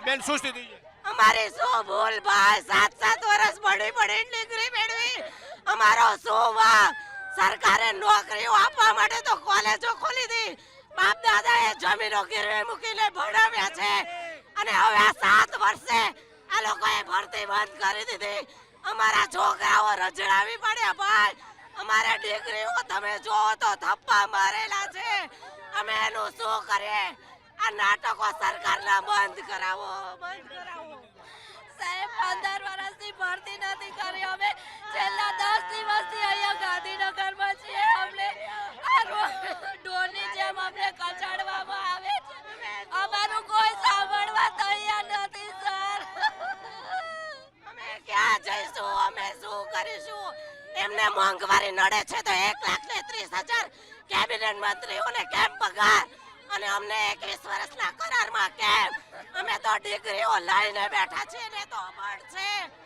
બેન શું સ્થિતિ છે? અમારી શું ભૂલ ભાઈ? 7 વર્ષ પડી ડિગ્રી મેળવી, અમારો શું વાંક? સરકારે નોકરીઓ આપવા માટે તો કોલેજો ખોલી દી, બાપ દાદાએ જમીનો ગીરવે મૂકીને ભણાવ્યા છે, અને હવે 7 વર્ષે આ લોકોએ ભરતી બંધ કરી દીધી. અમારા છોકરાઓ રજડાવી પડ્યા ભાઈ. અમારે દીકરીઓ તમે જોવો તો થપ્પા મારેલા છે. અમે એનું શું કરીએ? આ નાટકો સરકારના બંધ કરાવો. સાહેબ 15 વર્ષથી ભરતી નથી કરી. અમે છેલ્લા 10 દિવસથી અહીંયા ગાંધીનગરમાં છીએ. અમને ઢોરની જેમ અમને કચાડવામાં આવે છે. અમારું કોઈ સાંભળવા તૈયાર નથી સર. અમે ક્યાં જઈશું? અમે શું કરીશું? એમને મોંઘવારી નડે છે તો 1,30,000 કેબિનેટ મંત્રીઓને કેમ પગાર, અને અમને 21 વર્ષના કરારમાં કેમ? અમે તો ડિગ્રીઓ લઈને બેઠા છીએ ને તો અભણ છે.